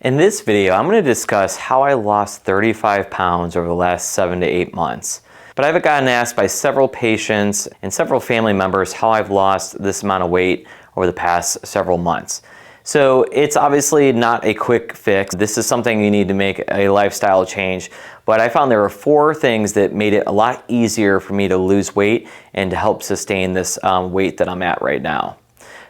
In this video, I'm going to discuss how I lost 35 pounds over the last 7 to 8 months. But I've gotten asked by several patients and several family members how I've lost this amount of weight over the past several months. So it's obviously not a quick fix. This is something you need to make a lifestyle change. But I found there were 4 things that made it a lot easier for me to lose weight and to help sustain this weight that I'm at right now.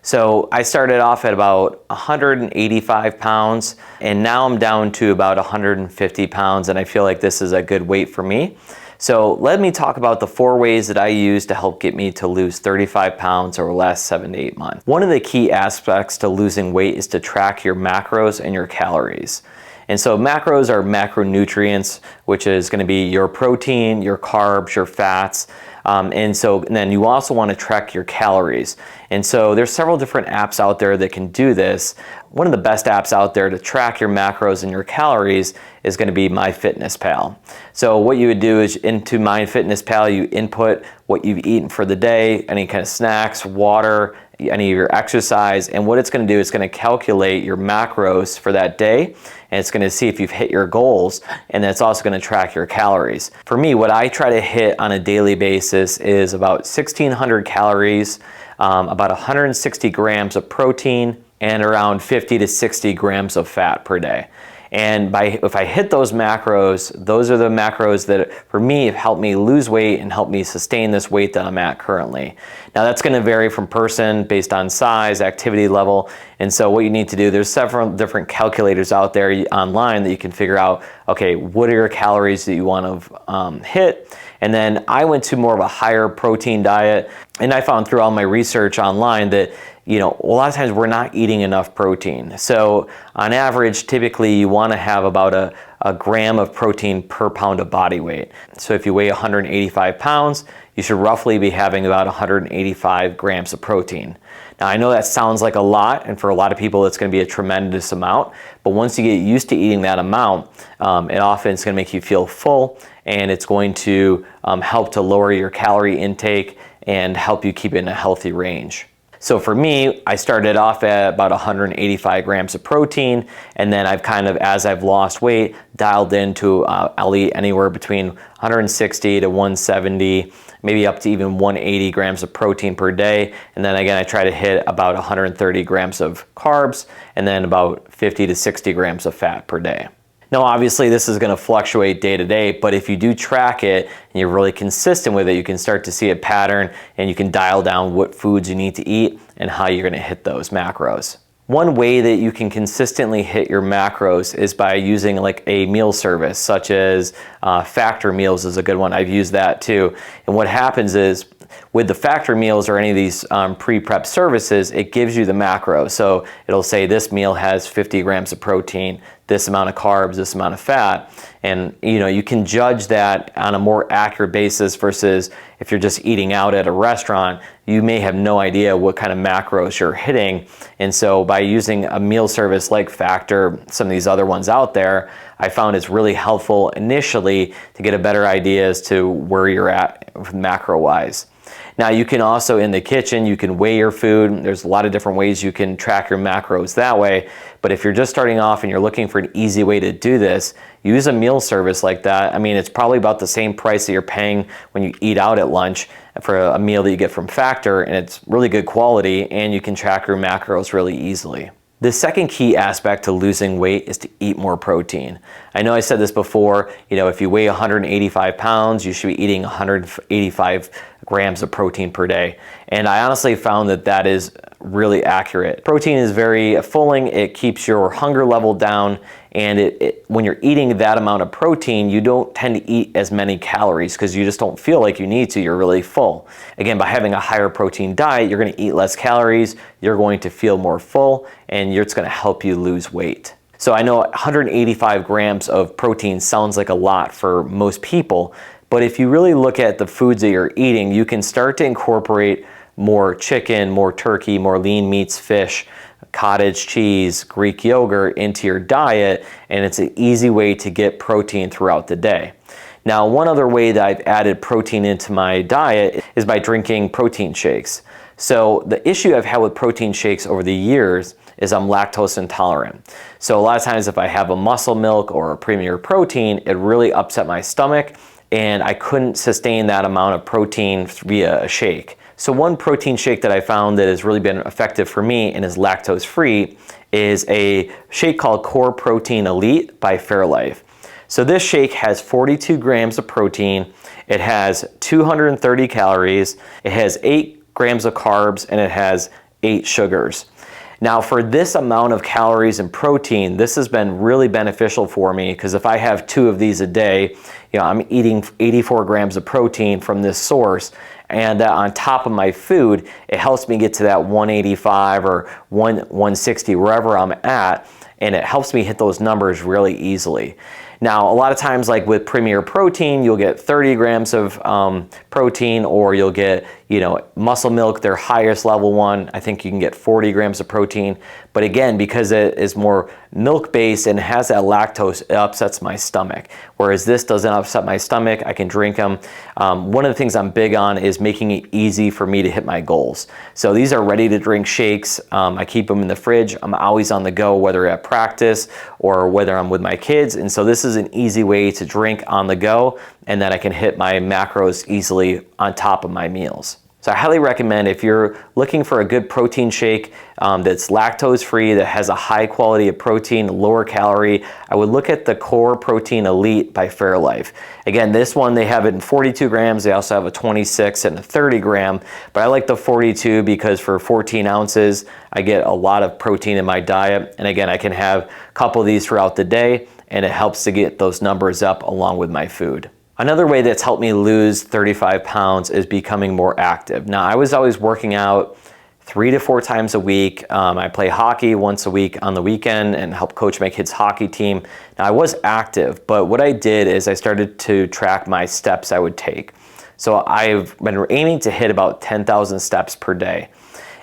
So I started off at about 185 pounds and now I'm down to about 150 pounds, and I feel like this is a good weight for me. So let me talk about the 4 ways that I use to help get me to lose 35 pounds over the last 7 to 8 months. One of the key aspects to losing weight is to track your macros and your calories. And so macros are macronutrients, which is going to be your protein, your carbs, your fats. And then you also want to track your calories. And so there's several different apps out there that can do this. One of the best apps out there to track your macros and your calories is going to be MyFitnessPal. So what you would do is into MyFitnessPal, you input what you've eaten for the day, any kind of snacks, water, any of your exercise, and what it's going to do is going to calculate your macros for that day, and it's going to see if you've hit your goals, and then it's also going to track your calories. For me, what I try to hit on a daily basis is about 1,600 calories, about 160 grams of protein, and around 50 to 60 grams of fat per day. And if I hit those macros, those are the macros that for me have helped me lose weight and help me sustain this weight that I'm at currently. Now that's going to vary from person based on size, activity level, and so what you need to do, there's several different calculators out there online that you can figure out, okay, what are your calories that you want to hit? And then I went to more of a higher protein diet, and I found through all my research online that a lot of times we're not eating enough protein. So on average, typically you want to have about a gram of protein per pound of body weight. So if you weigh 185 pounds, you should roughly be having about 185 grams of protein. Now I know that sounds like a lot, and for a lot of people it's going to be a tremendous amount, but once you get used to eating that amount, it often is going to make you feel full, and it's going to help to lower your calorie intake and help you keep it in a healthy range. So for me, I started off at about 185 grams of protein, and then I've kind of, as I've lost weight, dialed into I'll eat anywhere between 160 to 170, maybe up to even 180 grams of protein per day. And then again, I try to hit about 130 grams of carbs, and then about 50 to 60 grams of fat per day. Now obviously this is going to fluctuate day to day, but if you do track it and you're really consistent with it, you can start to see a pattern and you can dial down what foods you need to eat and how you're going to hit those macros. One way that you can consistently hit your macros is by using like a meal service, such as Factor Meals is a good one. I've used that too. And what happens is with the Factor Meals or any of these pre-prep services, it gives you the macro. So it'll say this meal has 50 grams of protein, this amount of carbs, this amount of fat, and you can judge that on a more accurate basis versus if you're just eating out at a restaurant, you may have no idea what kind of macros you're hitting. And so by using a meal service like Factor, some of these other ones out there, I found it's really helpful initially to get a better idea as to where you're at macro-wise. Now you can also, in the kitchen, you can weigh your food. There's a lot of different ways you can track your macros that way. But if you're just starting off and you're looking for an easy way to do this, use a meal service like that. I mean, it's probably about the same price that you're paying when you eat out at lunch for a meal that you get from Factor, and it's really good quality, and you can track your macros really easily. The second key aspect to losing weight is to eat more protein. I know I said this before, if you weigh 185 pounds, you should be eating 185 grams of protein per day. And I honestly found that that is really accurate. Protein is very filling, it keeps your hunger level down, and when you're eating that amount of protein, you don't tend to eat as many calories because you just don't feel like you need to, you're really full. Again, by having a higher protein diet, you're going to eat less calories, you're going to feel more full, and it's going to help you lose weight. So I know 185 grams of protein sounds like a lot for most people, but if you really look at the foods that you're eating, you can start to incorporate more chicken, more turkey, more lean meats, fish, cottage cheese, Greek yogurt into your diet, and it's an easy way to get protein throughout the day. Now, one other way that I've added protein into my diet is by drinking protein shakes. So the issue I've had with protein shakes over the years is I'm lactose intolerant. So a lot of times if I have a muscle milk or a Premier Protein, it really upset my stomach and I couldn't sustain that amount of protein via a shake. So one protein shake that I found that has really been effective for me and is lactose free is a shake called Core Protein Elite by Fairlife. So this shake has 42 grams of protein, it has 230 calories, it has 8 grams of carbs, and it has 8 sugars. Now for this amount of calories and protein, this has been really beneficial for me because if I have 2 of these a day, I'm eating 84 grams of protein from this source, and on top of my food, it helps me get to that 185 or 160, wherever I'm at, and it helps me hit those numbers really easily. Now, a lot of times, like with Premier Protein, you'll get 30 grams of protein, or you'll get, Muscle Milk, their highest level one. I think you can get 40 grams of protein. But again, because it is more milk-based and has that lactose, it upsets my stomach. Whereas this doesn't upset my stomach. I can drink them. One of the things I'm big on is making it easy for me to hit my goals. So these are ready-to-drink shakes. I keep them in the fridge. I'm always on the go, whether at practice or whether I'm with my kids. And so this is an easy way to drink on the go, and then I can hit my macros easily on top of my meals. So I highly recommend, if you're looking for a good protein shake that's lactose free, that has a high quality of protein, lower calorie, I would look at the Core Protein Elite by Fairlife. Again, this one, they have it in 42 grams. They also have a 26 and a 30 gram, but I like the 42 because for 14 ounces, I get a lot of protein in my diet. And again, I can have a couple of these throughout the day, and it helps to get those numbers up along with my food. Another way that's helped me lose 35 pounds is becoming more active. Now, I was always working out 3 to 4 times a week. I play hockey once a week on the weekend and help coach my kids' hockey team. Now, I was active, but what I did is I started to track my steps I would take. So I've been aiming to hit about 10,000 steps per day.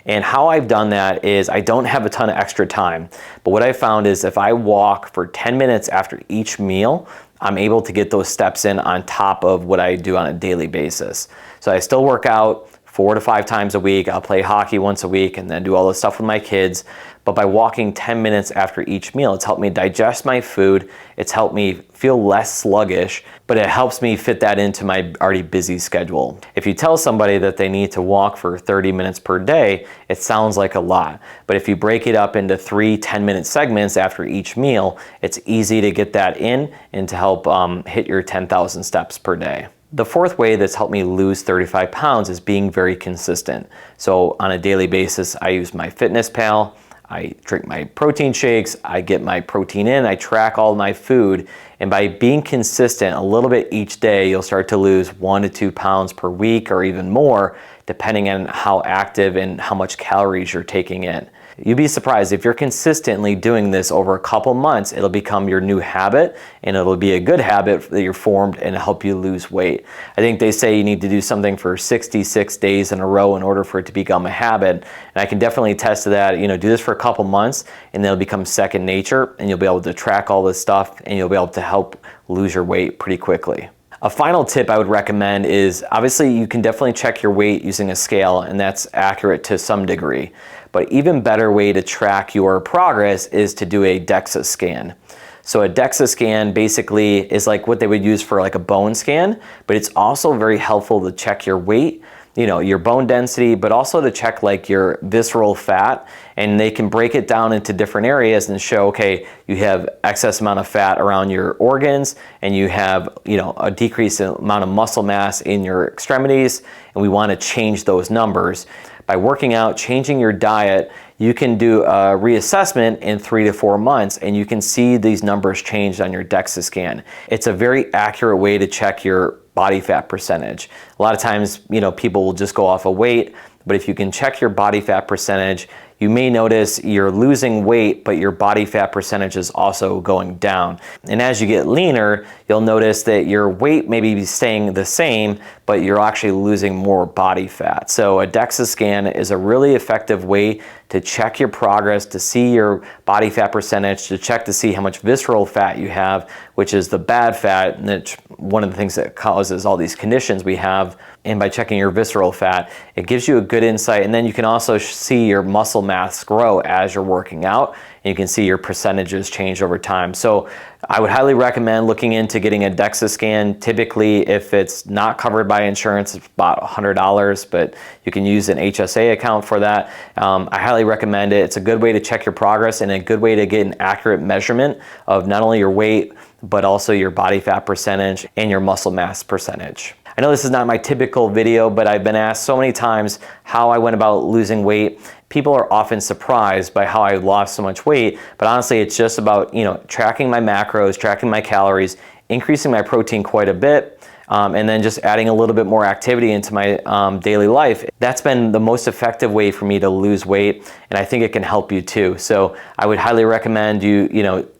And how I've done that is I don't have a ton of extra time. But what I found is if I walk for 10 minutes after each meal, I'm able to get those steps in on top of what I do on a daily basis. So I still work out 4 to 5 times a week. I'll play hockey once a week and then do all this stuff with my kids. But by walking 10 minutes after each meal, it's helped me digest my food. It's helped me feel less sluggish, but it helps me fit that into my already busy schedule. If you tell somebody that they need to walk for 30 minutes per day, it sounds like a lot. But if you break it up into 3 10-minute segments after each meal, it's easy to get that in and to help hit your 10,000 steps per day. The fourth way that's helped me lose 35 pounds is being very consistent. So on a daily basis, I use my FitnessPal. I drink my protein shakes, I get my protein in, I track all my food, and by being consistent a little bit each day, you'll start to lose 1 to 2 pounds per week or even more, depending on how active and how much calories you're taking in. You'd be surprised if you're consistently doing this over a couple months, it'll become your new habit, and it'll be a good habit that you're formed and help you lose weight. I think they say you need to do something for 66 days in a row in order for it to become a habit. And I can definitely attest to that. Do this for a couple months and then it'll become second nature, and you'll be able to track all this stuff and you'll be able to help lose your weight pretty quickly. A final tip I would recommend is, obviously you can definitely check your weight using a scale, and that's accurate to some degree. But even better way to track your progress is to do a DEXA scan. So a DEXA scan basically is like what they would use for like a bone scan, but it's also very helpful to check your weight, your bone density, but also to check like your visceral fat. And they can break it down into different areas and show, okay, you have excess amount of fat around your organs, and you have, a decreased amount of muscle mass in your extremities, and we want to change those numbers. By working out, changing your diet, you can do a reassessment in 3 to 4 months, and you can see these numbers changed on your DEXA scan. It's a very accurate way to check your body fat percentage. A lot of times, people will just go off of weight, but if you can check your body fat percentage, you may notice you're losing weight, but your body fat percentage is also going down. And as you get leaner, you'll notice that your weight may be staying the same, but you're actually losing more body fat. So a DEXA scan is a really effective way to check your progress, to see your body fat percentage, to check to see how much visceral fat you have, which is the bad fat, and it's one of the things that causes all these conditions we have. And by checking your visceral fat, it gives you a good insight. And then you can also see your muscle mass grow as you're working out, and you can see your percentages change over time. So I would highly recommend looking into getting a DEXA scan. Typically, if it's not covered by insurance, it's about $100, but you can use an HSA account for that. I highly recommend it. It's a good way to check your progress and a good way to get an accurate measurement of not only your weight, but also your body fat percentage and your muscle mass percentage. I know this is not my typical video, but I've been asked so many times how I went about losing weight. People are often surprised by how I lost so much weight, but honestly, it's just about, tracking my macros, tracking my calories, increasing my protein quite a bit, and then just adding a little bit more activity into my daily life. That's been the most effective way for me to lose weight, and I think it can help you too. So I would highly recommend you,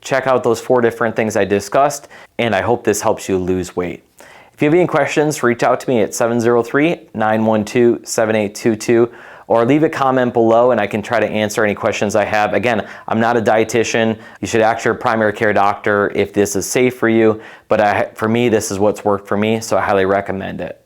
check out those 4 different things I discussed, and I hope this helps you lose weight. If you have any questions, reach out to me at 703-912-7822 or leave a comment below and I can try to answer any questions I have. Again, I'm not a dietitian. You should ask your primary care doctor if this is safe for you, but for me, this is what's worked for me, so I highly recommend it.